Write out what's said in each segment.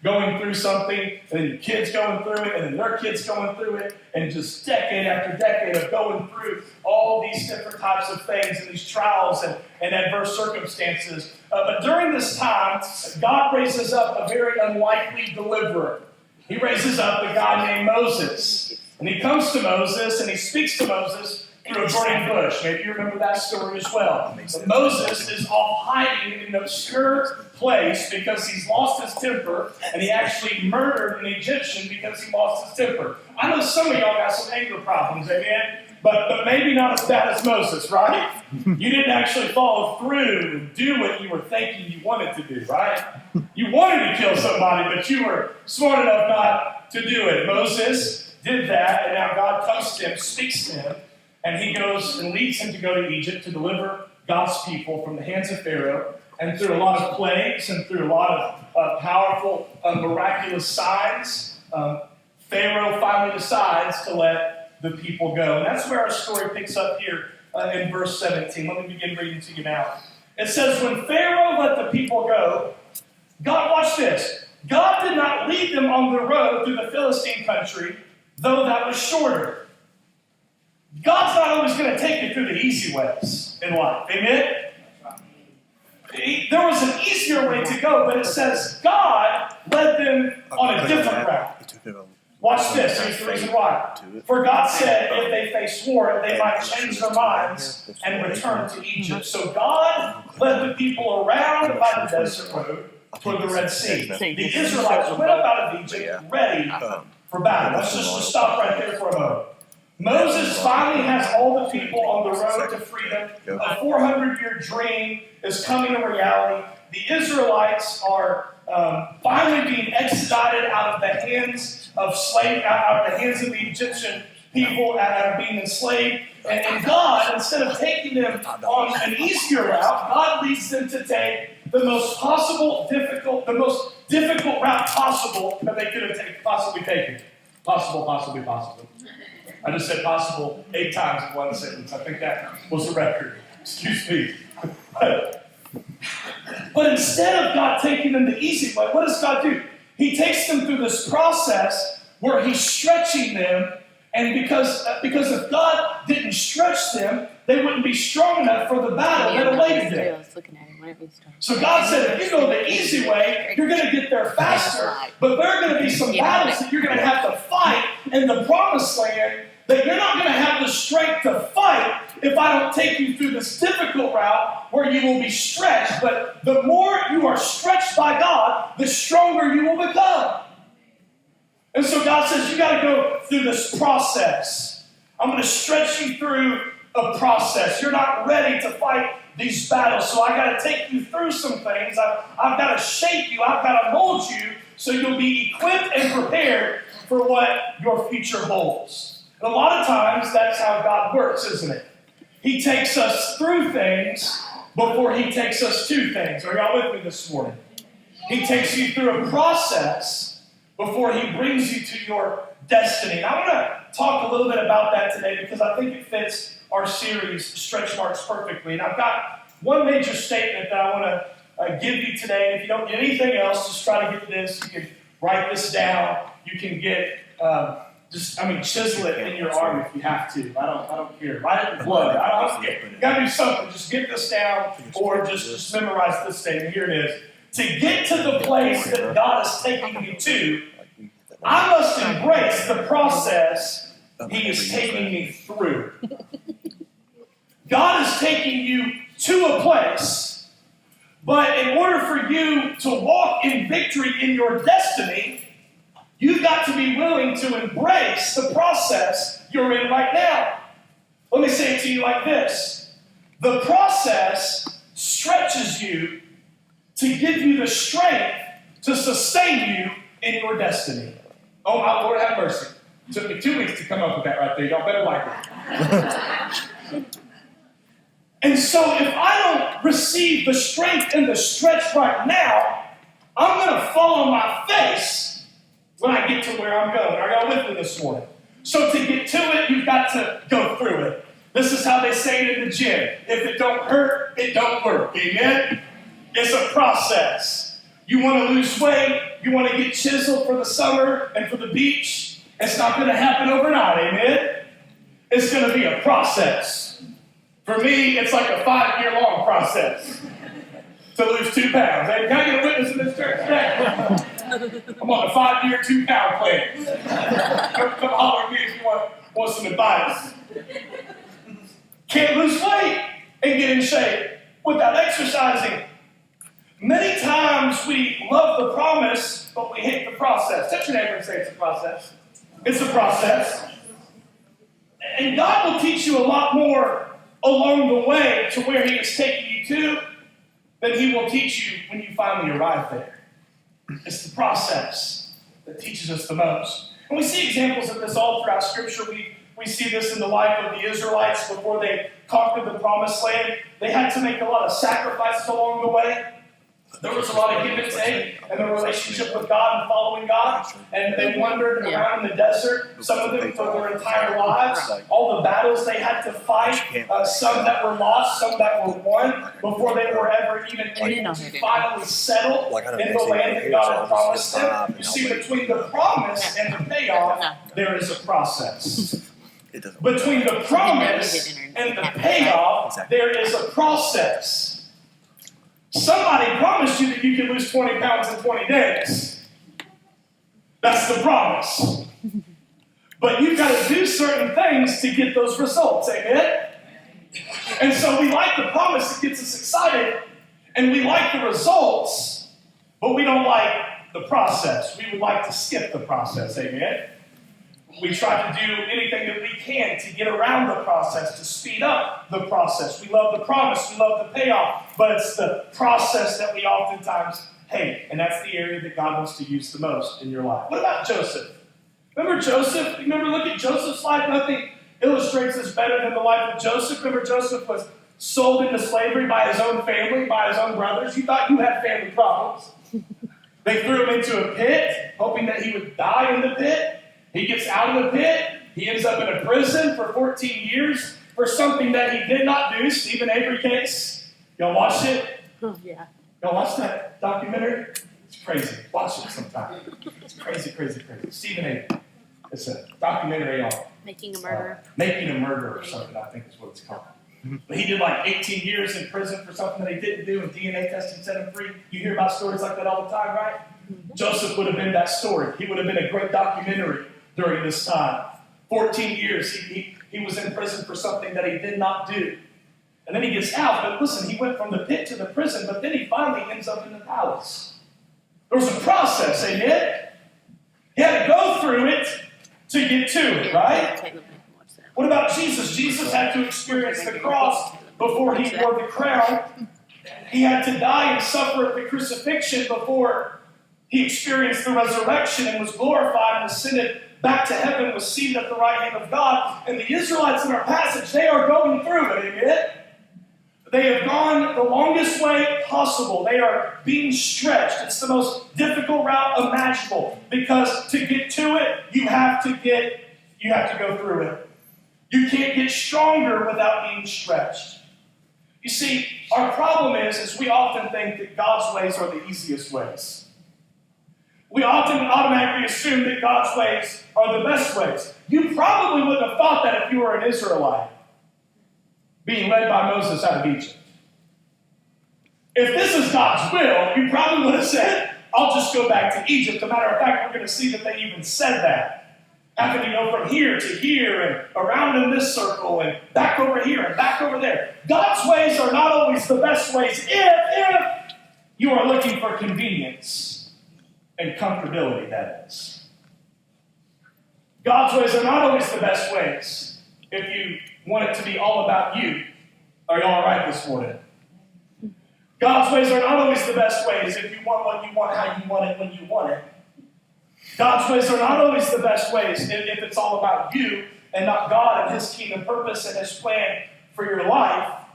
going through something, and then your kids going through it, and then their kids going through it, and just decade after decade of going through all these different types of things and these trials and adverse circumstances. But during this time, God raises up a very unlikely deliverer. He raises up a guy named Moses. And he comes to Moses, and he speaks to Moses through a burning bush. Maybe you remember that story as well. But Moses is off hiding in an obscure place because he's lost his temper, and he actually murdered an Egyptian because he lost his temper. I know some of y'all got some anger problems, amen? But maybe not as bad as Moses, right? You didn't actually follow through and do what you were thinking you wanted to do, right? You wanted to kill somebody, but you were smart enough not to do it. Moses did that, and now God comes to him, speaks to him, and he goes and leads him to go to Egypt to deliver God's people from the hands of Pharaoh. And through a lot of plagues and through a lot of powerful, miraculous signs, Pharaoh finally decides to let the people go. And that's where our story picks up here in verse 17. Let me begin reading to you now. It says, when Pharaoh let the people go, God, watch this. God did not lead them on the road through the Philistine country, though that was shorter. God's not always going to take you through the easy ways in life. Amen? There was an easier way to go, but it says God led them on a different route. Watch this. Here's the reason why. For God said if they faced war, they might change their minds and return to Egypt. So God led the people around by the desert road toward the Red Sea. The Israelites went up out of Egypt ready for battle. Let's just stop right there for a moment. Moses finally has all the people on the road to freedom. A 400-year dream is coming to reality. The Israelites are finally being extradited out of the hands of out of the hands of the Egyptian people out of being enslaved. And God, instead of taking them on an easier route, God leads them to take the most difficult route possible that they could have possibly taken. Possibly. I just said possible 8 times in one sentence. I think that was the record. Excuse me. But instead of God taking them the easy way, what does God do? He takes them through this process where he's stretching them, and because if God didn't stretch them, they wouldn't be strong enough for the battle that awaited them. So God said, if you go the easy way, you're going to get there faster, but there are going to be some battles that you're going to have to fight in the promised land that you're not going to have the strength to fight if I don't take you through this difficult route where you will be stretched. But the more you are stretched by God, the stronger you will become. And so God says, you got to go through this process. I'm going to stretch you through a process. You're not ready to fight these battles, so I got to take you through some things. I've got to shape you. I've got to mold you so you'll be equipped and prepared for what your future holds. And a lot of times, that's how God works, isn't it? He takes us through things before he takes us to things. Are y'all with me this morning? He takes you through a process before he brings you to your destiny. And I want to talk a little bit about that today because I think it fits our series, Stretch Marks, perfectly. And I've got one major statement that I want to give you today. And if you don't get anything else, just try to get this. You can write this down. You can get... chisel it in your arm if you have to. I don't care. Write it in blood. I don't care. You got to do something. Just get this down or just memorize this statement. Here it is. To get to the place that God is taking you to, I must embrace the process he is taking me through. God is taking you to a place, but in order for you to walk in victory in your destiny, you've got to be willing to embrace the process you're in right now. Let me say it to you like this. The process stretches you to give you the strength to sustain you in your destiny. Oh, my Lord, have mercy. It took me 2 weeks to come up with that right there. Y'all better like it. And so if I don't receive the strength and the stretch right now, I'm going to fall on my face when I get to where I'm going. Are y'all with me this morning? So to get to it, you've got to go through it. This is how they say it in the gym. If it don't hurt, it don't work. Amen? It's a process. You want to lose weight. You want to get chiseled for the summer and for the beach. It's not going to happen overnight, amen? It's going to be a process. For me, it's like a 5-year-long process to lose 2 pounds. Hey, can I get a witness in this church today? I'm on a 5-year, 2-pound plan. Come holler at me if you want some advice. Can't lose weight and get in shape without exercising. Many times we love the promise, but we hate the process. Touch your neighbor and say it's a process. It's a process. And God will teach you a lot more along the way to where He is taking you to than He will teach you when you finally arrive there. It's the process that teaches us the most. And we see examples of this all throughout Scripture. We see this in the life of the Israelites before they conquered the Promised Land. They had to make a lot of sacrifices along the way. There was a lot of give and take in their relationship with God and following God. And they wandered around in the desert, some of them for their entire lives. All the battles they had to fight, some that were lost, some that were won, before they were ever even able to finally settle in the land that God had promised them. You see, between the promise and the payoff, there is a process. Between the promise and the payoff, there is a process. Somebody promised you that you could lose 20 pounds in 20 days. That's the promise. But you've got to do certain things to get those results, amen? And so we like the promise that gets us excited, and we like the results, but we don't like the process. We would like to skip the process, amen? We try to do anything that we can to get around the process, to speed up the process. We love the promise, we love the payoff, but it's the process that we oftentimes hate, and that's the area that God wants to use the most in your life. What about Joseph? Remember Joseph? Remember, look at Joseph's life. Nothing illustrates this better than the life of Joseph. Remember, Joseph was sold into slavery by his own family, by his own brothers. You thought you had family problems. They threw him into a pit, hoping that he would die in the pit. He gets out of the pit. He ends up in a prison for 14 years for something that he did not do. Stephen Avery case. Y'all watched it? Oh, yeah. Y'all watched that documentary? It's crazy. Watch it sometime. It's crazy, crazy, crazy. Stephen Avery. It's a documentary on Making a Murderer. Making a Murderer or something, I think is what it's called. But he did like 18 years in prison for something that he didn't do, and DNA testing set him free. You hear about stories like that all the time, right? Mm-hmm. Joseph would have been that story. He would have been a great documentary during this time. 14 years he was in prison for something that he did not do. And then he gets out, but listen, he went from the pit to the prison, but then he finally ends up in the palace. There was a process, amen? He had to go through it to get to it, right? What about Jesus? Jesus had to experience the cross before he wore the crown. He had to die and suffer at the crucifixion before he experienced the resurrection and was glorified and ascended back to heaven, was seated at the right hand of God. And the Israelites in our passage, they are going through it, amen? They have gone the longest way possible. They are being stretched. It's the most difficult route imaginable, because to get to it, you have to go through it. You can't get stronger without being stretched. You see, our problem is we often think that God's ways are the easiest ways. We often automatically assume that God's ways are the best ways. You probably wouldn't have thought that if you were an Israelite being led by Moses out of Egypt. If this is God's will, you probably would have said, I'll just go back to Egypt. As a matter of fact, we're going to see that they even said that. Having to go from here to here and around in this circle and back over here and back over there. God's ways are not always the best ways if you are looking for convenience and comfortability, that is. God's ways are not always the best ways if you want it to be all about you. Are you all right this morning? God's ways are not always the best ways if you want what you want, how you want it, when you want it. God's ways are not always the best ways if it's all about you and not God and His kingdom purpose and His plan for your life.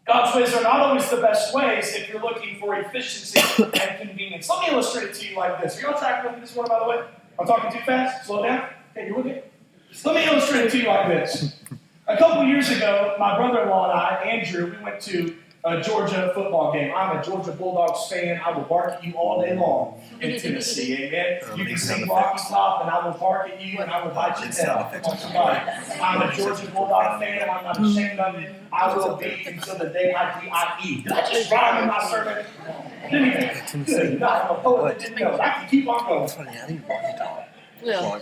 God's ways are not always the best ways if you're looking for efficiency and convenience. Let me illustrate it to you like this. Are you all tracking with me this morning, by the way? I'm talking too fast? Slow down? Okay, you're okay? Let me illustrate it to you like this. A couple years ago, my brother-in-law and I, Andrew, we went to a Georgia football game. I'm a Georgia Bulldogs fan. I will bark at you all day long in Tennessee. Amen. You can sing Rocky Top, and I will bark at you, and I will bite your tail. I'm a Georgia Bulldog fan, and I'm not ashamed of it. I will be until the day I die. Did I just rhyme in my sermon? Didn't even. Good. No, I'm a poet. Didn't know. I can keep on going. Yeah.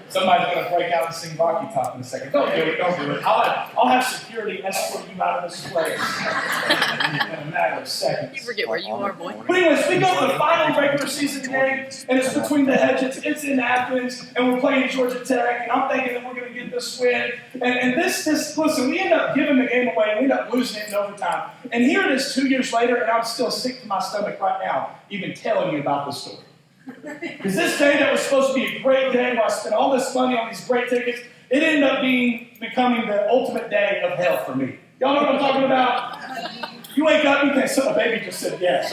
Somebody's going to break out and sing Rocky Top in a second. Don't do it. Don't do it. I'll have security escort you out of this place in a matter of seconds. You forget where you are, boy. But anyways, we go to the final regular season game, and it's between the hedges. It's in Athens, and we're playing Georgia Tech, and I'm thinking that we're going to get this win. And this, listen, we end up giving the game away, and we end up losing it in overtime. And here it is 2 years later, and I'm still sick to my stomach right now, even telling you about this story. Because this day that was supposed to be a great day where I spent all this money on these great tickets, it ended up becoming the ultimate day of hell for me. Y'all know what I'm talking about? You wake up, you think, so the baby just said yes.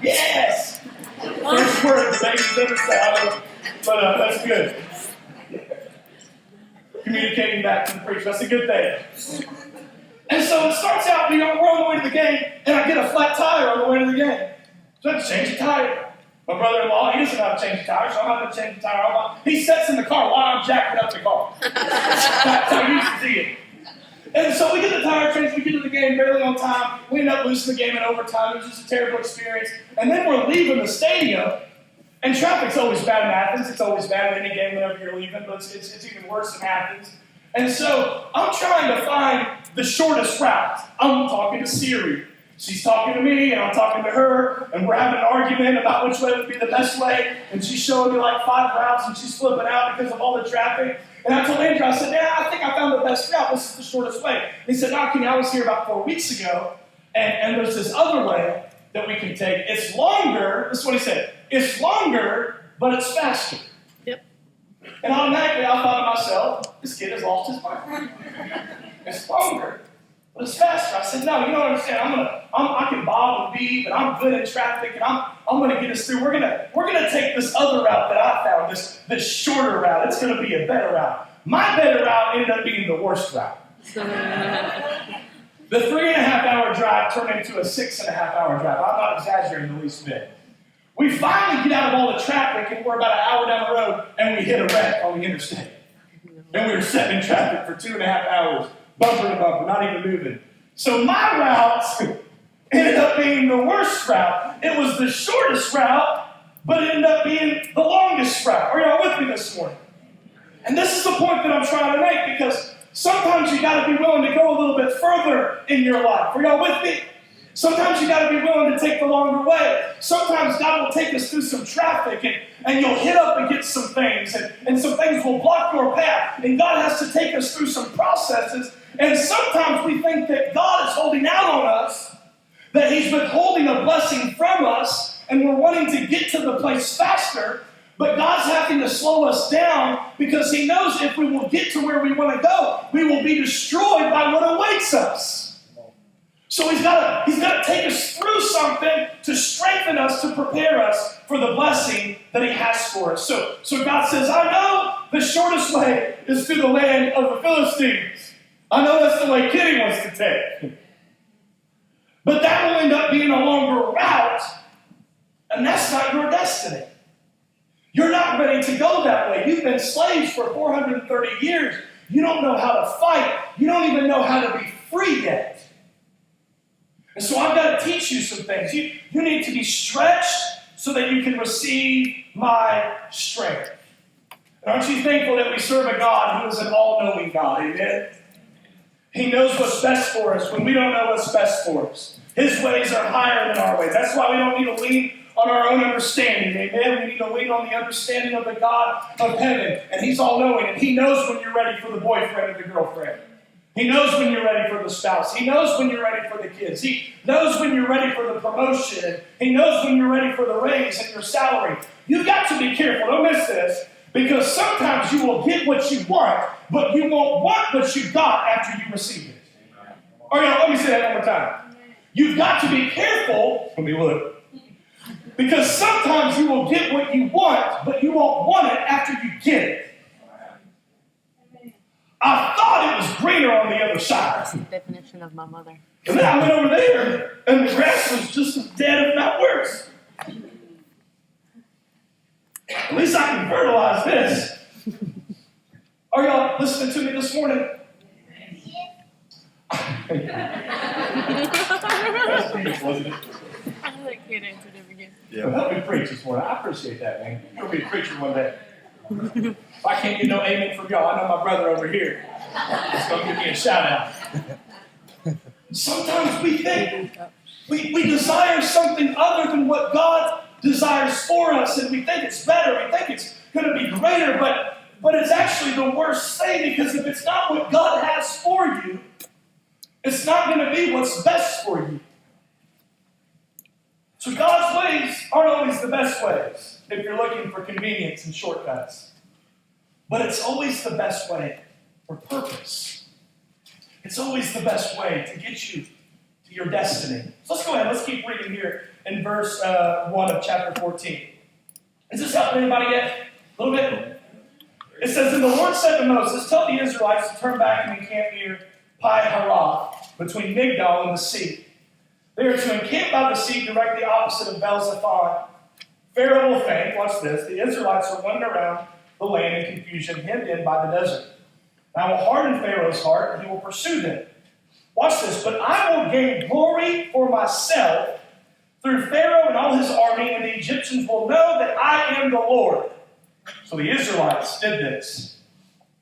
Yes! First word the baby's ever said, but that's good. Communicating back to the preacher, that's a good thing. And so it starts out, we're on the way to the game, and I get a flat tire on the way to the game. So I have to change the tire. My brother-in-law, he doesn't know how to change the tire, so I'm having to change the tire. He sits in the car while I'm jacking up the car. That's how I used to see it. And so we get the tire change, we get to the game barely on time. We end up losing the game in overtime. It was just a terrible experience. And then we're leaving the stadium, and traffic's always bad in Athens. It's always bad in any game whenever you're leaving, but it's even worse in Athens. And so I'm trying to find the shortest route. I'm talking to Siri. She's talking to me, and I'm talking to her, and we're having an argument about which way would be the best way, and she's showing me like 5 routes, and she's flipping out because of all the traffic. And I told Andrew, I said, I think I found the best route. This is the shortest way. And he said, Kenny, I was here about 4 weeks ago, and there's this other way that we can take. It's longer. This is what he said. It's longer, but it's faster. Yep. And automatically I thought to myself, this kid has lost his mind. It's longer. But it's faster. I said, no, you don't understand. I can bob and beep, and I'm good at traffic, and I'm going to get us through. We're gonna take this other route that I found, this shorter route. It's going to be a better route. My better route ended up being the worst route. The 3.5-hour drive turned into a 6.5-hour drive. I'm not exaggerating the least bit. We finally get out of all the traffic, and we're about an hour down the road, and we hit a wreck on the interstate. And we were sitting in traffic for 2.5 hours. Bumper to bumper, not even moving. So my route ended up being the worst route. It was the shortest route, but it ended up being the longest route. Are y'all with me this morning? And this is the point that I'm trying to make, because sometimes you got to be willing to go a little bit further in your life. Are y'all with me? Sometimes you got to be willing to take the longer way. Sometimes God will take us through some traffic, and you'll hit up against some things, and some things will block your path. And God has to take us through some processes. And sometimes we think that God is holding out on us, that He's withholding a blessing from us, and we're wanting to get to the place faster, but God's having to slow us down because He knows if we will get to where we want to go, we will be destroyed by what awaits us. So He's got to take us through something to strengthen us, to prepare us for the blessing that He has for us. So God says, I know the shortest way is through the land of the Philistines. I know that's the way Kenny wants to take. But that will end up being a longer route, and that's not your destiny. You're not ready to go that way. You've been slaves for 430 years. You don't know how to fight. You don't even know how to be free yet. And so I've got to teach you some things. You need to be stretched so that you can receive my strength. And aren't you thankful that we serve a God who is an all-knowing God? Amen? He knows what's best for us when we don't know what's best for us. His ways are higher than our ways. That's why we don't need to lean on our own understanding. Amen? We need to lean on the understanding of the God of heaven. And He's all-knowing. And He knows when you're ready for the boyfriend or the girlfriend. He knows when you're ready for the spouse. He knows when you're ready for the kids. He knows when you're ready for the promotion. He knows when you're ready for the raise and your salary. You've got to be careful. Don't miss this. Because sometimes you will get what you want, but you won't want what you got after you receive it. All right, let me say that one more time. You've got to be careful. Let me look. Because sometimes you will get what you want, but you won't want it after you get it. I thought it was greener on the other side. That's the definition of my mother. And then I went over there, and the grass was just as dead, if not worse. At least I can fertilize this. Are y'all listening to me this morning? I can't answer them again. Yeah. Help me preach this morning. I appreciate that, man. You're going to be a preacher one day. If I can't get no amen from y'all, I know my brother over here is going to give me a shout out. Sometimes we think we desire something other than what God desires for us, and we think it's better, we think it's going to be greater, but it's actually the worst thing, because if it's not what God has for you, it's not going to be what's best for you. So God's ways aren't always the best ways if you're looking for convenience and shortcuts. But it's always the best way for purpose. It's always the best way to get you to your destiny. So let's go ahead. Let's keep reading here in verse 1 of chapter 14. Is this helping anybody yet? A little bit? It says, "And the Lord said to Moses, tell the Israelites to turn back and encamp near Pi-hahiroth, between Migdol and the sea. They are to encamp by the sea directly opposite of Baal-zephon. Pharaoh will think," watch this, "the Israelites are running around the land in confusion, hemmed in by the desert. And I will harden Pharaoh's heart, and he will pursue them. Watch this. But I will gain glory for myself through Pharaoh and all his army, and the Egyptians will know that I am the Lord." So the Israelites did this.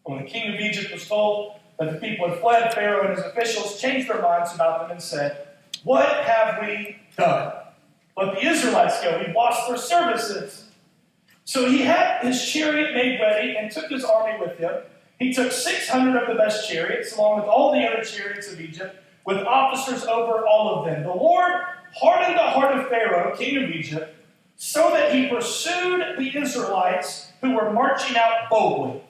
When the king of Egypt was told that the people had fled, Pharaoh and his officials changed their minds about them and said, "What have we done? Let the Israelites go. We washed their services." So he had his chariot made ready and took his army with him. He took 600 of the best chariots, along with all the other chariots of Egypt, with officers over all of them. The Lord hardened the heart of Pharaoh, king of Egypt, so that he pursued the Israelites who were marching out boldly.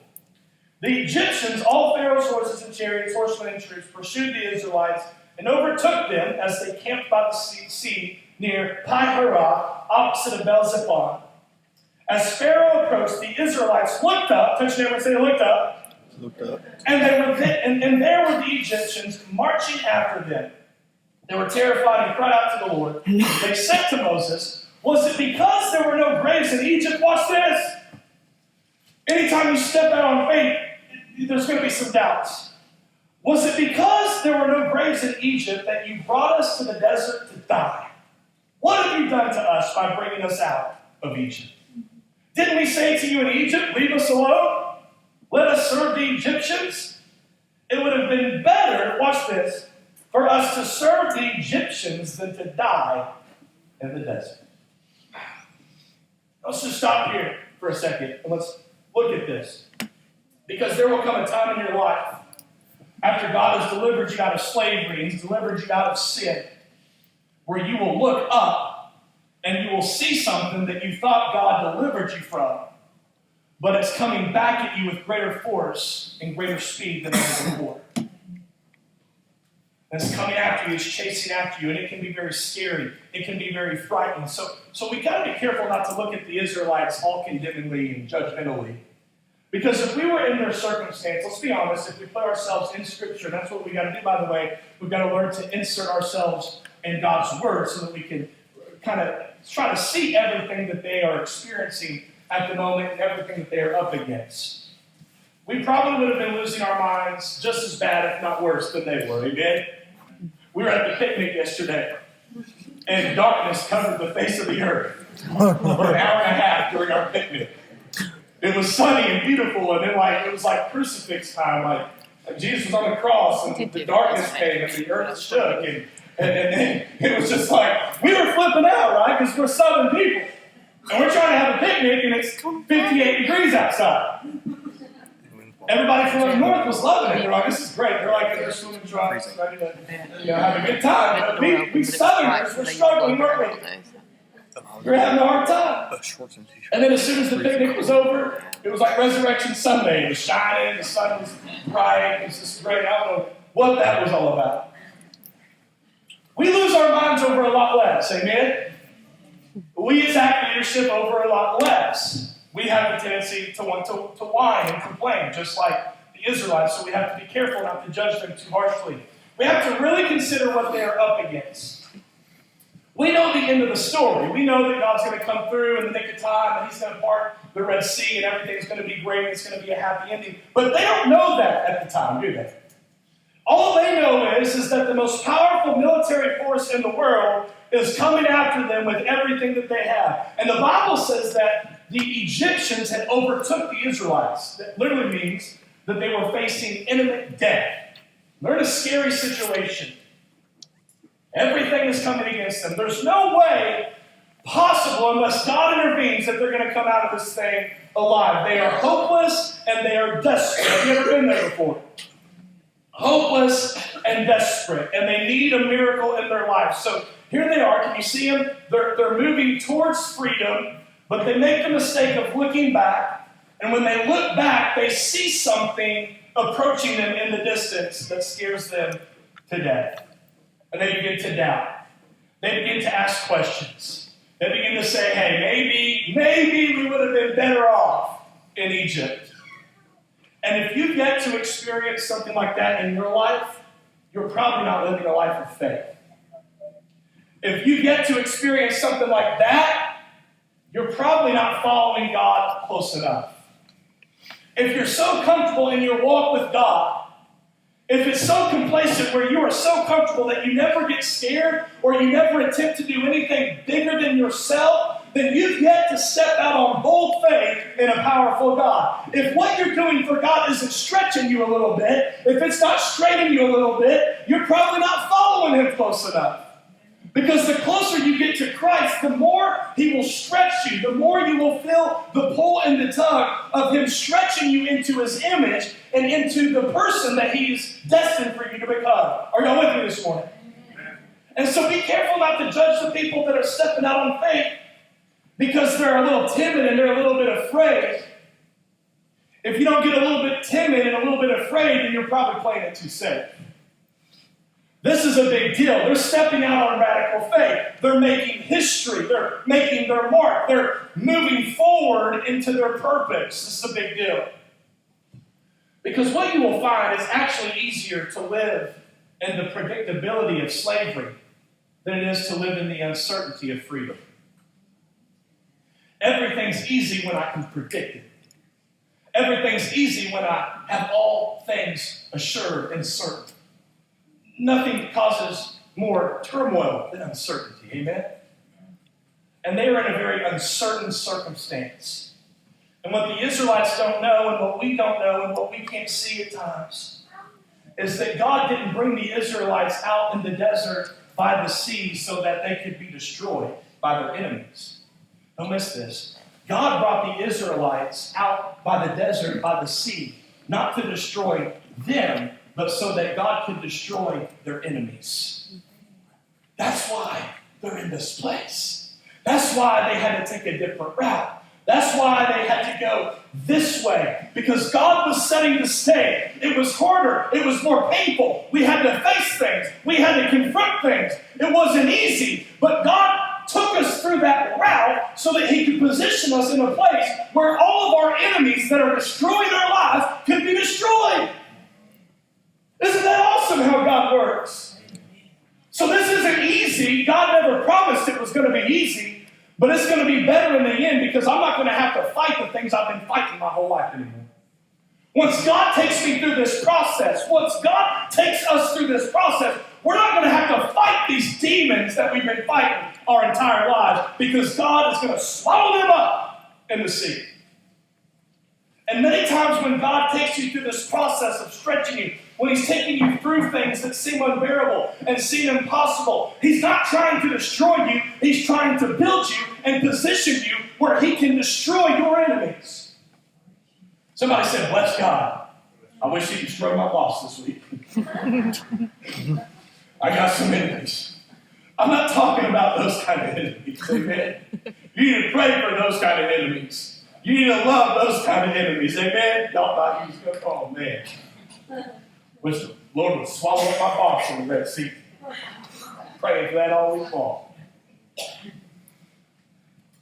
The Egyptians, all Pharaoh's horses and chariots, horsemen and troops, pursued the Israelites and overtook them as they camped by the sea near Pi-hahiroth, opposite of Baal-zephon. As Pharaoh approached, the Israelites looked up. Touch your neighbor and say, "They looked up." Looked up. And there were the Egyptians marching after them. They were terrified and cried out to the Lord. They said to Moses, "Was it because there were no graves in Egypt?" Watch this. Anytime you step out on faith, there's going to be some doubts. "Was it because there were no graves in Egypt that you brought us to the desert to die? What have you done to us by bringing us out of Egypt? Didn't we say to you in Egypt, 'Leave us alone. Let us serve the Egyptians'? It would have been better," watch this, "for us to serve the Egyptians than to die in the desert." Let's just stop here for a second and let's look at this. Because there will come a time in your life after God has delivered you out of slavery, He's delivered you out of sin, where you will look up and you will see something that you thought God delivered you from, but it's coming back at you with greater force and greater speed than ever before. And it's coming after you, it's chasing after you, and it can be very scary. It can be very frightening. So we got to be careful not to look at the Israelites all condemningly and judgmentally. Because if we were in their circumstance, let's be honest, if we put ourselves in Scripture, and that's what we got to do, by the way, we've got to learn to insert ourselves in God's Word so that we can kind of try to see everything that they are experiencing at the moment and everything that they are up against. We probably would have been losing our minds just as bad, if not worse, than they were. Amen? We were at the picnic yesterday, and darkness covered the face of the earth for an hour and a half during our picnic. It was sunny and beautiful, and then it was like crucifix time. Like Jesus was on the cross, and the darkness came, and the earth shook, and then it was just like we were flipping out, right? Because we're Southern people, and we're trying to have a picnic, and it's 58 degrees outside. Everybody from up north was loving it. They're like, "This is great." They're like in their swimming trunks, ready to have a good time. But we Southerners were struggling, weren't we? We were having a hard time. And then as soon as the picnic was over, it was like Resurrection Sunday. It was shining, the sun was bright, it was just great. I don't know what that was all about. We lose our minds over a lot less, amen? We attack leadership over a lot less. We have the tendency to want to whine and complain, just like the Israelites, so we have to be careful not to judge them too harshly. We have to really consider what they are up against. We know the end of the story. We know that God's going to come through in the nick of time, and He's going to part the Red Sea, and everything's going to be great, and it's going to be a happy ending. But they don't know that at the time, do they? All they know is that the most powerful military force in the world is coming after them with everything that they have. And the Bible says that the Egyptians had overtook the Israelites. That literally means that they were facing imminent death. They're in a scary situation. Everything is coming against them. There's no way possible, unless God intervenes, that they're going to come out of this thing alive. They are hopeless and they are desperate. Have you ever been there before? Hopeless and desperate, and they need a miracle in their life. So here they are. Can you see them? They're moving towards freedom, but they make the mistake of looking back. And when they look back, they see something approaching them in the distance that scares them to death. And they begin to doubt. They begin to ask questions. They begin to say, hey, maybe we would have been better off in Egypt. And if you've yet to experience something like that in your life, you're probably not living a life of faith. If you've yet to experience something like that, you're probably not following God close enough. If you're so comfortable in your walk with God, if it's so complacent where you are so comfortable that you never get scared or you never attempt to do anything bigger than yourself, then you've yet to step out on bold faith in a powerful God. If what you're doing for God isn't stretching you a little bit, if it's not straightening you a little bit, you're probably not following Him close enough. Because the closer you get to Christ, the more He will stretch you, the more you will feel the pull and the tug of Him stretching you into His image and into the person that He's destined for you to become. Are y'all with me this morning? And so be careful not to judge the people that are stepping out on faith because they're a little timid and they're a little bit afraid. If you don't get a little bit timid and a little bit afraid, then you're probably playing it too safe. This is a big deal. They're stepping out on radical faith. They're making history. They're making their mark. They're moving forward into their purpose. This is a big deal. Because what you will find is actually easier to live in the predictability of slavery than it is to live in the uncertainty of freedom. Everything's easy when I can predict it. Everything's easy when I have all things assured and certain. Nothing causes more turmoil than uncertainty. Amen? And they are in a very uncertain circumstance. And what the Israelites don't know and what we don't know and what we can't see at times is that God didn't bring the Israelites out in the desert by the sea so that they could be destroyed by their enemies. Don't miss this. God brought the Israelites out by the desert, by the sea, not to destroy them, but so that God could destroy their enemies. That's why they're in this place. That's why they had to take a different route. That's why they had to go this way, because God was setting the stage. It was harder. It was more painful. We had to face things. We had to confront things. It wasn't easy, but God took us through that route so that He could position us in a place where all of our enemies that are destroying our lives could be destroyed. Isn't that awesome how God works? So this isn't easy. God never promised it was going to be easy, but it's going to be better in the end because I'm not going to have to fight the things I've been fighting my whole life anymore. Once God takes me through this process, once God takes us through this process, we're not going to have to fight these demons that we've been fighting our entire lives because God is going to swallow them up in the sea. And many times when God takes you through this process of stretching you, when He's taking you through things that seem unbearable and seem impossible, He's not trying to destroy you. He's trying to build you and position you where He can destroy your enemies. Somebody said, bless God. I wish He'd destroy my boss this week. I got some enemies. I'm not talking about those kind of enemies, amen? You need to pray for those kind of enemies. You need to love those kind of enemies, amen? Y'all thought He was going to, oh man. Wish the Lord would swallow up my box in the Red Sea. Praying for that all week long.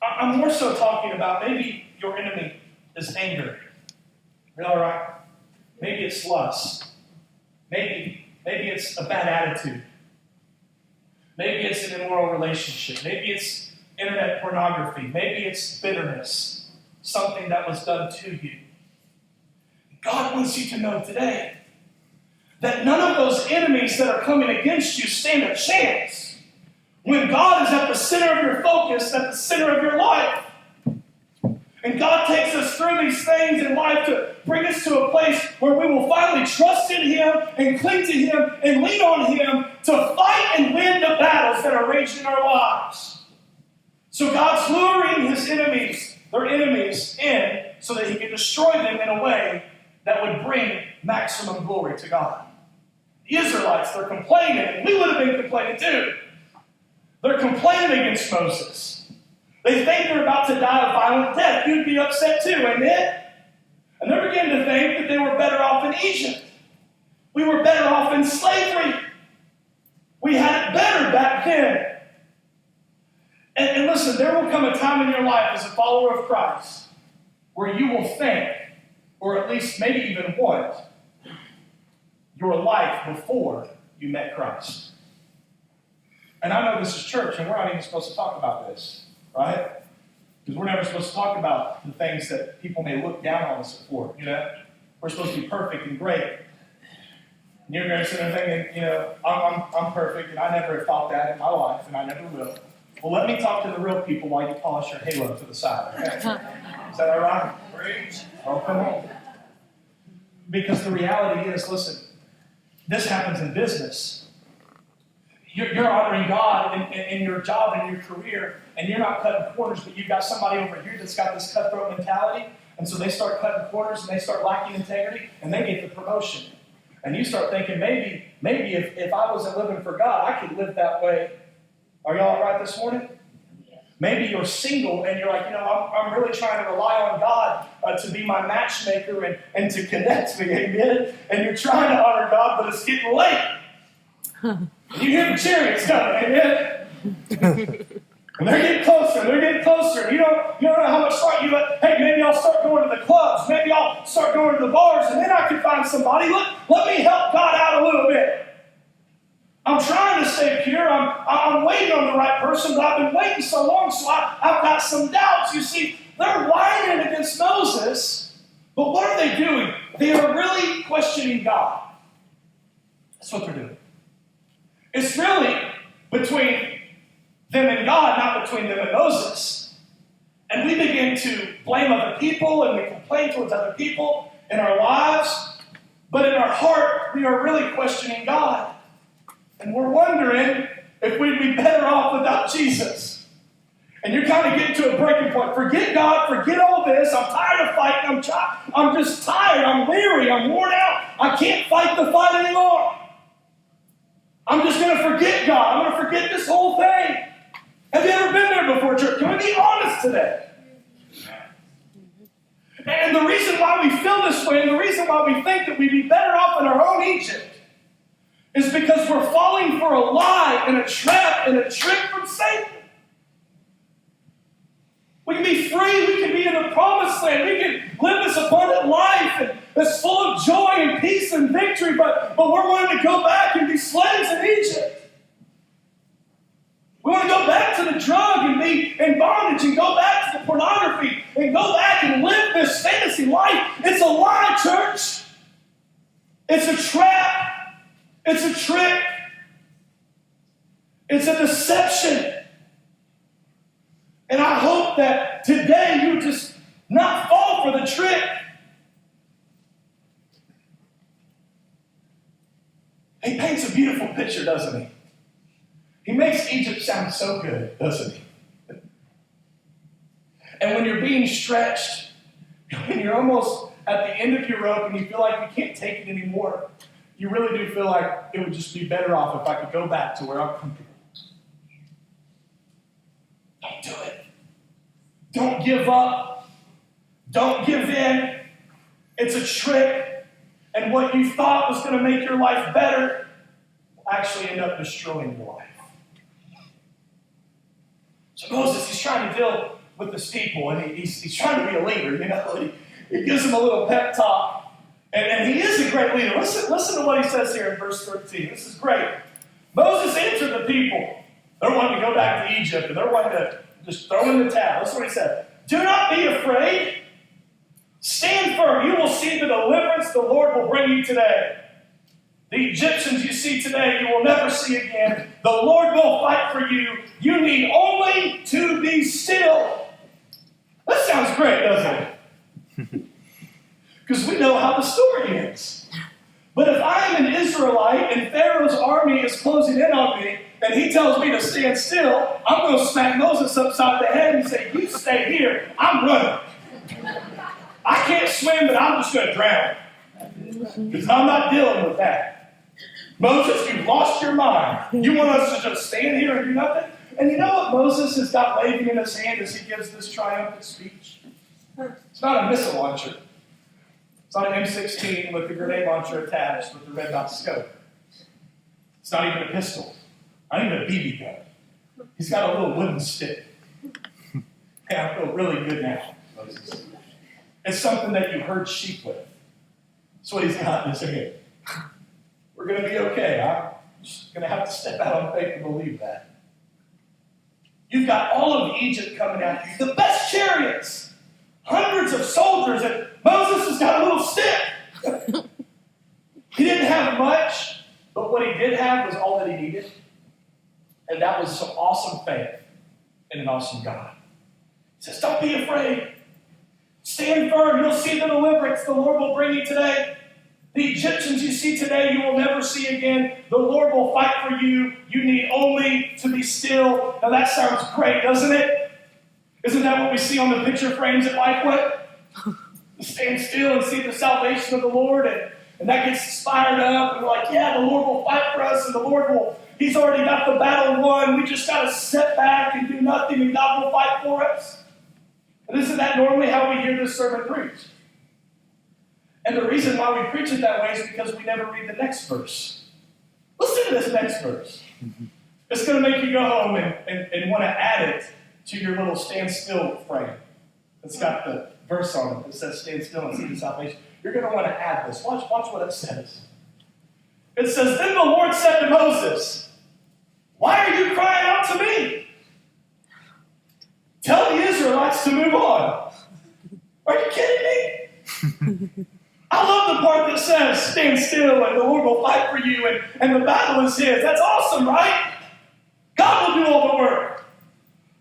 I'm more so talking about maybe your enemy is anger. Are you all right? Maybe it's lust. Maybe it's a bad attitude. Maybe it's an immoral relationship. Maybe it's internet pornography. Maybe it's bitterness, something that was done to you. God wants you to know today that none of those enemies that are coming against you stand a chance when God is at the center of your focus, at the center of your life. And God takes us through these things in life to bring us to a place where we will finally trust in Him and cling to Him and lean on Him to fight and win the battles that are raging in our lives. So God's luring His enemies, their enemies, in so that He can destroy them in a way that would bring maximum glory to God. The Israelites, they're complaining, and we would have been complaining too. They're complaining against Moses. They think they're about to die a violent death. You'd be upset too, amen? And they begin to think that they were better off in Egypt. We were better off in slavery. We had it better back then. And listen, there will come a time in your life as a follower of Christ where you will think, or at least maybe even want, your life before you met Christ. And I know this is church, and we're not even supposed to talk about this, right? Because we're never supposed to talk about the things that people may look down on us for, you know? We're supposed to be perfect and great. And you're going to sit there thinking, I'm perfect, and I never thought that in my life, and I never will. Well, let me talk to the real people while you polish your halo to the side, okay? Is that all right? Oh, come on. Because the reality is, listen, this happens in business. You're honoring God in your job and your career, and you're not cutting corners, but you've got somebody over here that's got this cutthroat mentality, and so they start cutting corners, and they start lacking integrity, and they get the promotion. And you start thinking, maybe if I wasn't living for God, I could live that way. Are y'all all right this morning? Maybe you're single, and you're like, I'm really trying to rely on God to be my matchmaker and to connect me, amen? And you're trying to honor God, but it's getting late. You hear the chariots coming, amen? And they're getting closer, and you don't know how much start you let. Hey, maybe I'll start going to the clubs. Maybe I'll start going to the bars, and then I can find somebody. Let me help God out a little bit. I'm trying to stay pure. I'm waiting on the right person, but I've been waiting so long, so I've got some doubts. You see, they're whining against Moses, but what are they doing? They are really questioning God. That's what they're doing. It's really between them and God, not between them and Moses. And we begin to blame other people, and we complain towards other people in our lives, but in our heart, we are really questioning God. And we're wondering if we'd be better off without Jesus. And you're kind of getting to a breaking point. Forget God, forget all this. I'm tired of fighting. I'm just tired. I'm weary. I'm worn out. I can't fight the fight anymore. I'm just going to forget God. I'm going to forget this whole thing. Have you ever been there before, church? Can we be honest today? And the reason why we feel this way, and the reason why we think that we'd be better off in our own Egypt, is because we're falling for a lie and a trap and a trick from Satan. We can be free. We can be in the promised land. We can live this abundant life that's full of joy and peace and victory, but we're wanting to go back and be slaves in Egypt. We want to go back to the drug and be in bondage and go back to the pornography and go back and live this fantasy life. It's a lie, church. It's a trap. It's a trick. It's a deception. And I hope that today you just not fall for the trick. He paints a beautiful picture, doesn't he? He makes Egypt sound so good, doesn't he? And when you're being stretched, when you're almost at the end of your rope and you feel like you can't take it anymore, you really do feel like it would just be better off if I could go back to where I'm comfortable. Don't do it. Don't give up. Don't give in. It's a trick. And what you thought was going to make your life better will actually end up destroying your life. So Moses, he's trying to deal with the people, and he's trying to be a leader, He gives them a little pep talk. And he is a great leader. Listen to what he says here in verse 13. This is great. Moses answered the people. They're wanting to go back to Egypt, and they're wanting to just throw in the towel. That's what he said. Do not be afraid. Stand firm. You will see the deliverance the Lord will bring you today. The Egyptians you see today, you will never see again. The Lord will fight for you. You need only to be still. That sounds great, doesn't it? Because we know how the story ends. But if I am an Israelite and Pharaoh's army is closing in on me, and he tells me to stand still, I'm going to smack Moses upside the head and say, you stay here. I'm running. I can't swim, but I'm just going to drown. Because I'm not dealing with that. Moses, you've lost your mind. You want us to just stand here and do nothing? And you know what Moses has got waving in his hand as he gives this triumphant speech? It's not a missile launcher. It's not an M16 with the grenade launcher attached with the red dot scope. It's not even a pistol. Not even a BB gun. He's got a little wooden stick. Hey, I feel really good now, Moses. It's something that you herd sheep with. That's what he's got in his hand. We're going to be okay. I'm just going to have to step out on faith and believe that. You've got all of Egypt coming after you. The best chariots. Hundreds of soldiers. And Moses has got a little stick. He didn't have much, but what he did have was all that he needed. And that was some awesome faith in an awesome God. He says, don't be afraid. Stand firm. You'll see the deliverance the Lord will bring you today. The Egyptians you see today, you will never see again. The Lord will fight for you. You need only to be still. Now that sounds great, doesn't it? Isn't that what we see on the picture frames at Lifeway? Stand still and see the salvation of the Lord. And that gets us fired up. And we're like, yeah, the Lord will fight for us. And the Lord will, He's already got the battle won. We just got to sit back and do nothing. And God will fight for us. And isn't that normally how we hear this sermon preached? And the reason why we preach it that way is because we never read the next verse. Listen to this next verse. It's going to make you go home and want to add it to your little stand still frame. It's got the verse on it that says stand still and see the salvation. You're going to want to add this. Watch what it says. It says, then the Lord said to Moses, why are you crying out to me? Tell the Israelites to move on. Are you kidding me? I love the part that says, stand still and the Lord will fight for you and the battle is His. That's awesome, right? God will do all the work.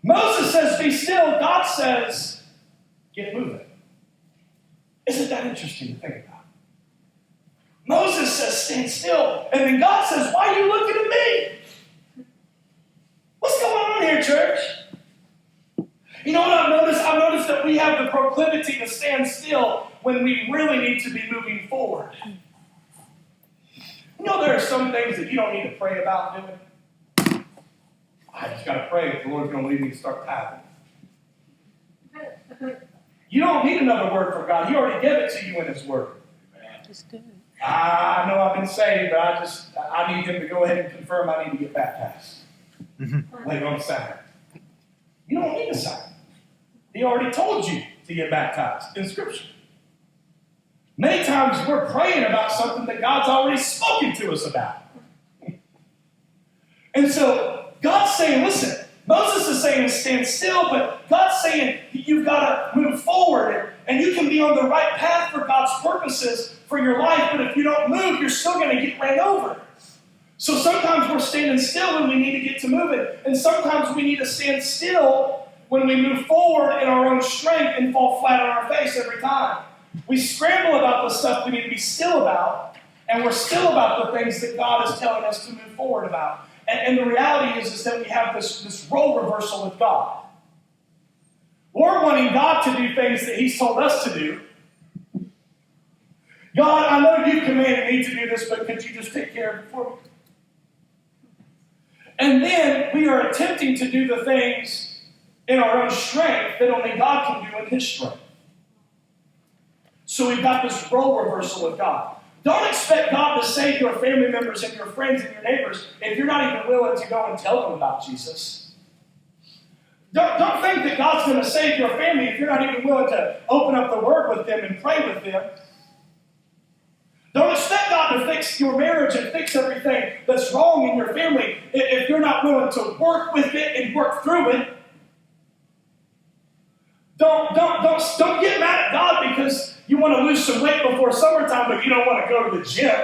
Moses says, be still. God says, get moving. Isn't that interesting to think about? Moses says, stand still. And then God says, why are you looking at me? What's going on here, church? You know what I've noticed? I've noticed that we have the proclivity to stand still when we really need to be moving forward. You know there are some things that you don't need to pray about doing. I just got to pray if the Lord's going to lead me to start tithing. You don't need another word from God. He already gave it to you in His Word. Just do it. I know I've been saved, but I need Him to go ahead and confirm I need to get baptized. Later on Saturday. You don't need a sign. He already told you to get baptized in Scripture. Many times we're praying about something that God's already spoken to us about. And so God's saying, listen, Moses is saying stand still, but God's saying you've got to move forward and you can be on the right path for God's purposes for your life, but if you don't move, you're still going to get ran over. So sometimes we're standing still when we need to get to moving, and sometimes we need to stand still when we move forward in our own strength and fall flat on our face every time. We scramble about the stuff we need to be still about, and we're still about the things that God is telling us to move forward about. And the reality is that we have this role reversal with God. We're wanting God to do things that He's told us to do. God, I know you commanded me to do this, but could you just take care of it for me? And then we are attempting to do the things in our own strength that only God can do in His strength. So we've got this role reversal with God. Don't expect God to save your family members and your friends and your neighbors if you're not even willing to go and tell them about Jesus. Don't think that God's going to save your family if you're not even willing to open up the Word with them and pray with them. Don't fix your marriage and fix everything that's wrong in your family if you're not willing to work with it and work through it. Don't get mad at God because you want to lose some weight before summertime, but you don't want to go to the gym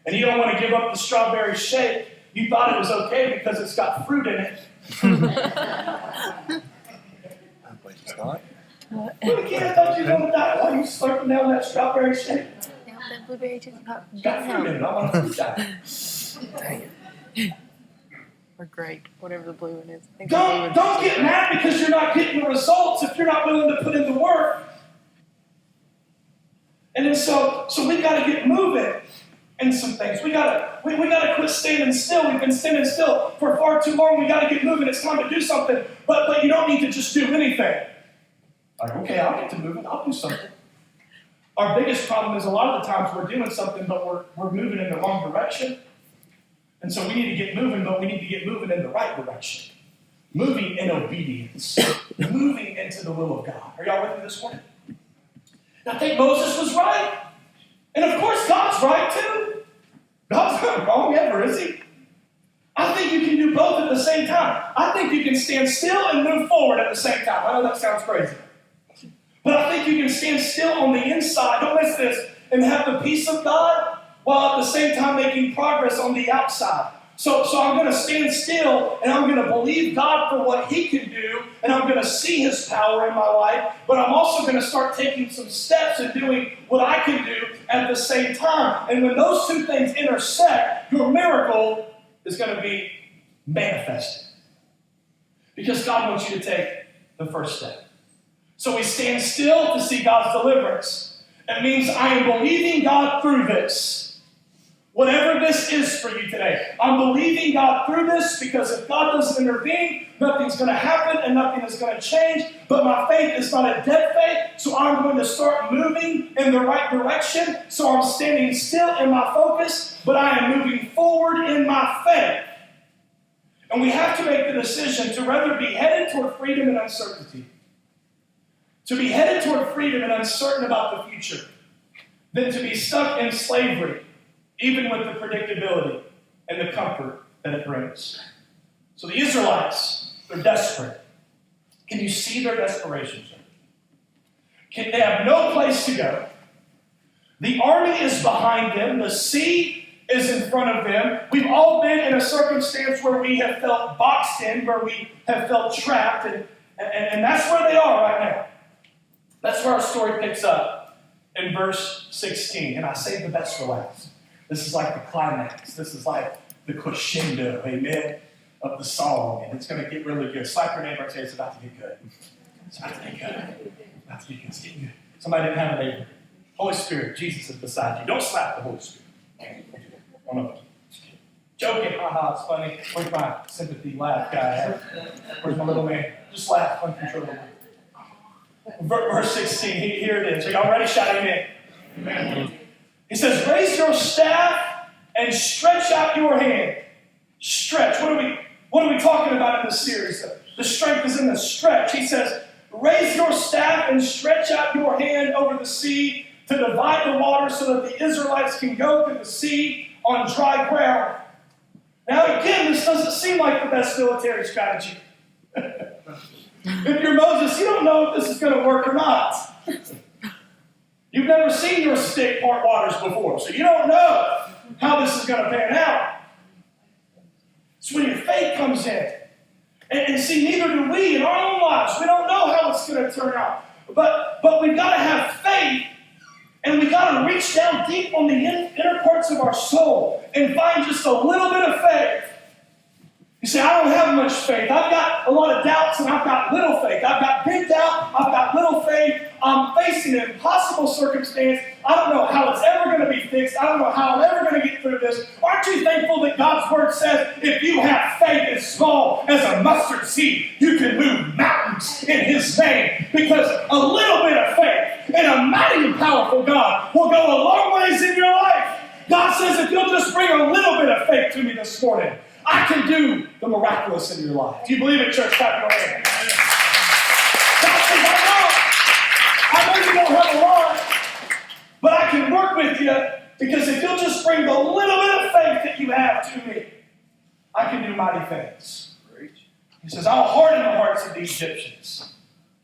and you don't want to give up the strawberry shake. You thought it was okay because it's got fruit in it. But it's not. What kid, I thought you were going to die while you slurping down that strawberry shake. Now that blueberry juice pop. It's got fruit in it. I want to fruit that. Dang it. Or grape, whatever the blue one is. I think Don't get mad because you're not getting the results if you're not willing to put in the work. And then so we got to get moving in some things. We gotta quit standing still. We've been standing still for far too long. We got to get moving. It's time to do something. But you don't need to just do anything. Like, okay, I'll get to moving. I'll do something. Our biggest problem is a lot of the times we're doing something, but we're moving in the wrong direction. And so we need to get moving, but we need to get moving in the right direction. Moving in obedience. Moving into the will of God. Are y'all with me this morning? I think Moses was right. And of course, God's right too. God's not wrong ever, is he? I think you can do both at the same time. I think you can stand still and move forward at the same time. I know that sounds crazy. But I think you can stand still on the inside, don't miss this, and have the peace of God while at the same time making progress on the outside. So I'm going to stand still and I'm going to believe God for what he can do and I'm going to see his power in my life, but I'm also going to start taking some steps and doing what I can do at the same time. And when those two things intersect, your miracle is going to be manifested. Because God wants you to take the first step. So we stand still to see God's deliverance. It means I am believing God through this. Whatever this is for you today, I'm believing God through this because if God doesn't intervene, nothing's going to happen and nothing is going to change. But my faith is not a dead faith, so I'm going to start moving in the right direction. So I'm standing still in my focus, but I am moving forward in my faith. And we have to make the decision to rather be headed toward freedom and uncertainty, to be headed toward freedom and uncertain about the future, than to be stuck in slavery, even with the predictability and the comfort that it brings. So the Israelites, they're desperate. Can you see their desperation? They have no place to go. The army is behind them. The sea is in front of them. We've all been in a circumstance where we have felt boxed in, where we have felt trapped, and that's where they are right now. That's where our story picks up in verse 16. And I saved the best for last. This is like the climax. This is like the crescendo, amen, of the song. And it's going to get really good. Slap your neighbor and say, it's about to get good. It's about to get good. It's about to get good. It's getting good. Somebody didn't have a neighbor. Holy Spirit, Jesus is beside you. Don't slap the Holy Spirit. Oh, no. Joking. Haha, it's funny. Where's my sympathy laugh guy? Where's my little man? Just laugh uncontrollably. Verse 16, here it is. Are y'all ready? Shout amen. Amen. He says, raise your staff and stretch out your hand. Stretch. What are we talking about in this series? The strength is in the stretch. He says, raise your staff and stretch out your hand over the sea to divide the water so that the Israelites can go through the sea on dry ground. Now again, this doesn't seem like the best military strategy. If you're Moses, you don't know if this is going to work or not. You've never seen your stick part waters before, so you don't know how this is going to pan out. It's when your faith comes in. And see, neither do we in our own lives. We don't know how it's going to turn out. But we've got to have faith, and we've got to reach down deep on the inner parts of our soul and find just a little bit of faith. You say, I don't have much faith. I've got a lot of doubts and I've got little faith. I've got big doubt. I've got little faith. I'm facing an impossible circumstance. I don't know how it's ever going to be fixed. I don't know how I'm ever going to get through this. Aren't you thankful that God's word says if you have faith as small as a mustard seed, you can move mountains in his name? Because a little bit of faith in a mighty and powerful God will go a long ways in your life. God says if you'll just bring a little bit of faith to me this morning, I can do the miraculous in your life. Do you believe it, church? Clap your hands. God says, I know you don't have a lot, but I can work with you Because if you'll just bring the little bit of faith that you have to me, I can do mighty things. He says, I'll harden the hearts of the Egyptians,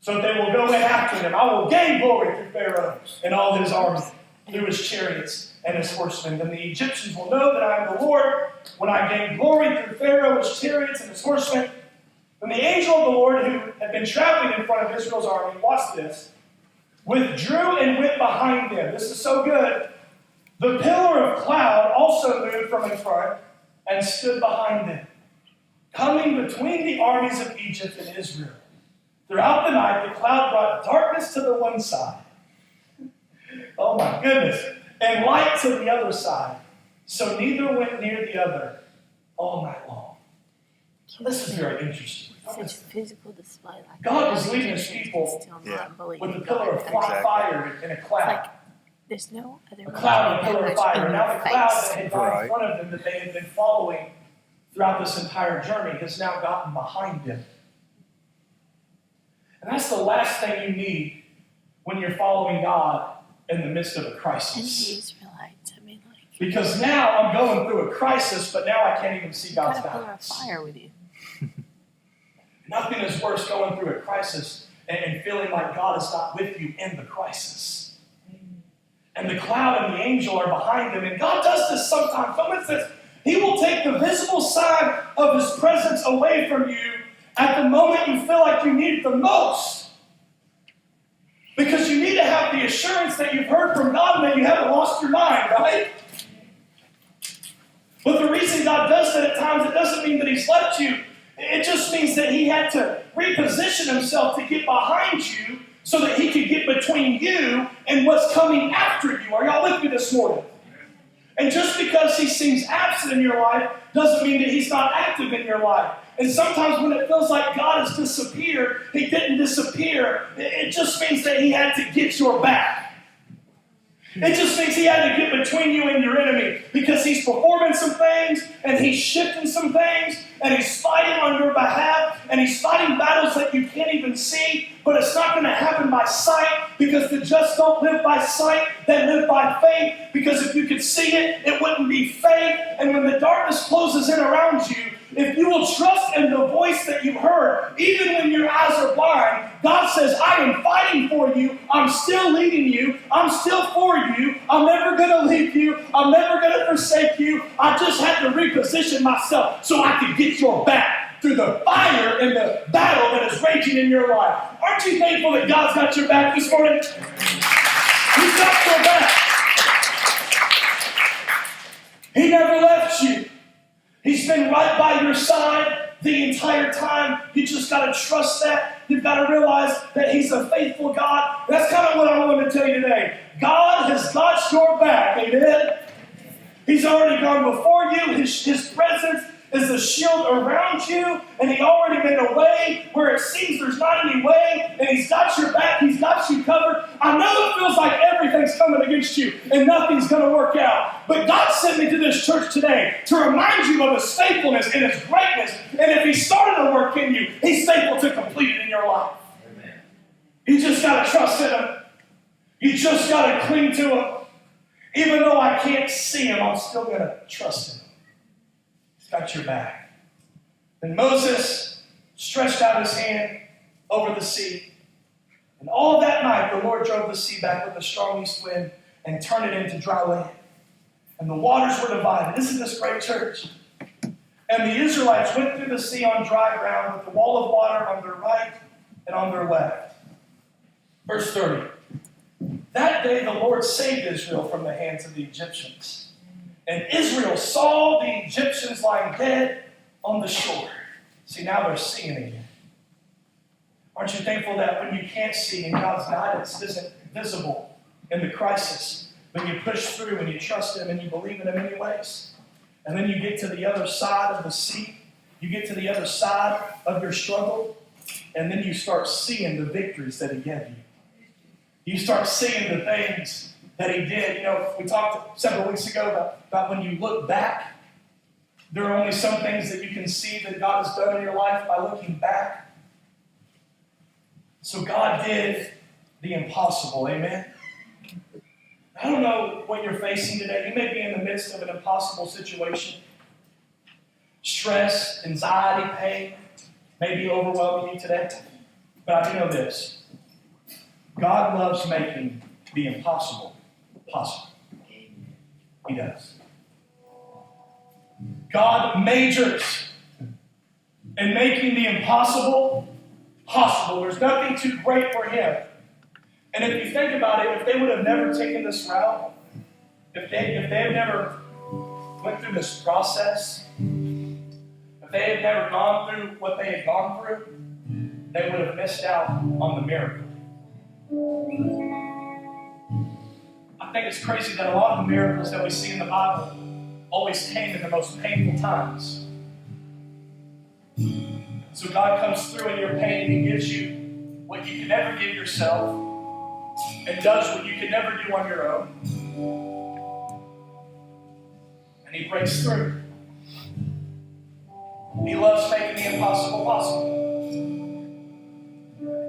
so that they will go in after them. I will gain glory through Pharaoh and all his army, through his chariots and his horsemen. Then the Egyptians will know that I am the Lord when I gain glory through Pharaoh, his chariots, and his horsemen. Then the angel of the Lord, who had been traveling in front of Israel's army, watch this, withdrew and went behind them. This is so good. The pillar of cloud also moved from in front and stood behind them, coming between the armies of Egypt and Israel. Throughout the night, the cloud brought darkness to the one side. Oh my goodness. And light to the other side. So neither went near the other all night long. This is very interesting. Such a physical display. Like God was leading his people with a pillar of fire and a cloud. Like, there's no other A cloud and a pillar of fire. And now the cloud that had gone Right. in front of them, that they had been following throughout this entire journey, has now gotten behind them. And that's the last thing you need when you're following God in the midst of a And the crisis. Israelites, I mean, like, Because now I'm going through a crisis, but now I can't even see you God's got a pillar of balance. fire with you. Nothing is worse going through a crisis and feeling like God is not with you in the crisis. And the cloud and the angel are behind them. And God does this sometimes. For instance, He will take the visible sign of His presence away from you at the moment you feel like you need it the most. Because you need to have the assurance that you've heard from God and that you haven't lost your mind, right? But the reason God does that at times, it doesn't mean that He's left you. It just means that He had to reposition Himself to get behind you so that He could get between you and what's coming after you. Are y'all with me this morning? And just because He seems absent in your life doesn't mean that He's not active in your life. And sometimes when it feels like God has disappeared, He didn't disappear. It just means that He had to get your back. It just means He had to get between you and your enemy because He's performing some things and He's shifting some things and He's fighting on your behalf and He's fighting battles that you can't even see, but it's not going to happen by sight because the just don't live by sight, they live by faith, because if you could see it, it wouldn't be faith. And when the darkness closes in around you, if you will trust in the voice that you heard, even when your eyes are blind, God says, I am fighting for you. I'm still leading you. I'm still for you. I'm never going to leave you. I'm never going to forsake you. I just had to reposition myself so I could get your back through the fire and the battle that is raging in your life. Aren't you thankful that God's got your back this morning? He's got your back. He never left you. He's been right by your side the entire time. You just got to trust that. You've got to realize that He's a faithful God. That's kind of what I want to tell you today. God has got your back. Amen? He's already gone before you. His presence is a shield around you, and He already made a way where it seems there's not any way, and He's got your back. He's got you covered. I know it feels like everything's coming against you and nothing's going to work out, but God sent me to this church today to remind you of His faithfulness and His greatness, and if He started a work in you, He's faithful to complete it in your life. Amen. You just got to trust in Him. You just got to cling to Him. Even though I can't see Him, I'm still going to trust Him. Got your back. Then Moses stretched out his hand over the sea. And all that night the Lord drove the sea back with a strong east wind and turned it into dry land. And the waters were divided. Isn't this great, church? And the Israelites went through the sea on dry ground with the wall of water on their right and on their left. Verse 30. That day the Lord saved Israel from the hands of the Egyptians. And Israel saw the Egyptians lying dead on the shore. See, now they're seeing again. Aren't you thankful that when you can't see and God's guidance isn't visible in the crisis, when you push through and you trust Him and you believe in Him anyways, and then you get to the other side of the sea, you get to the other side of your struggle, and then you start seeing the victories that He gave you. You start seeing the things that He did. You know, we talked several weeks ago about when you look back, there are only some things that you can see that God has done in your life by looking back. So God did the impossible, amen? I don't know what you're facing today. You may be in the midst of an impossible situation. Stress, anxiety, pain may be overwhelming you today. But I do know this. God loves making the impossible possible. He does. God majors in making the impossible possible. There's nothing too great for Him. And if you think about it, if they would have never taken this route, if they had never went through this process, if they had never gone through what they had gone through, they would have missed out on the miracle. I think it's crazy that a lot of the miracles that we see in the Bible always came in the most painful times. So God comes through in your pain and He gives you what you can never give yourself and does what you can never do on your own. And He breaks through. He loves making the impossible possible.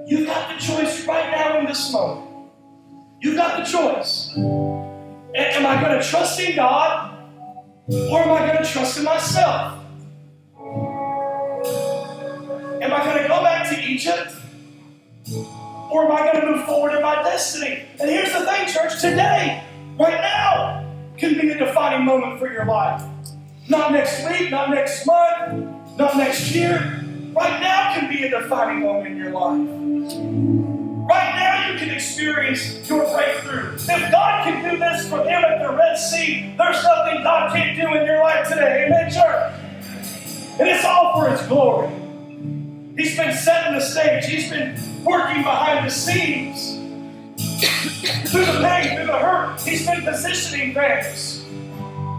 You've got the choice right now in this moment. You've got the choice. Am I going to trust in God or am I going to trust in myself? Am I going to go back to Egypt or am I going to move forward in my destiny? And here's the thing, church. Today, right now, can be a defining moment for your life. Not next week, not next month, not next year. Right now can be a defining moment in your life. Right now you can experience your breakthrough. If God can do this for Him at the Red Sea, there's nothing God can't do in your life today. Amen, church? And it's all for His glory. He's been setting the stage. He's been working behind the scenes. Through the pain, through the hurt, He's been positioning things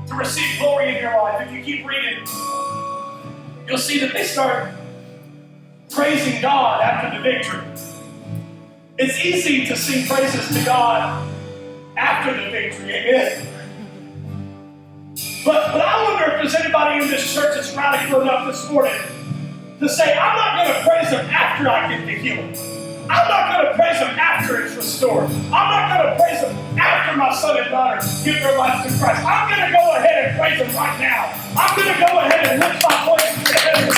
to receive glory in your life. If you keep reading, you'll see that they start praising God after the victory. It's easy to sing praises to God after the victory, amen? But I wonder if there's anybody in this church that's radical enough this morning to say, I'm not going to praise Him after I get the healing. I'm not going to praise Him after it's restored. I'm not going to praise Him after my son and daughter give their life to Christ. I'm going to go ahead and praise Him right now. I'm going to go ahead and lift my voice to heaven.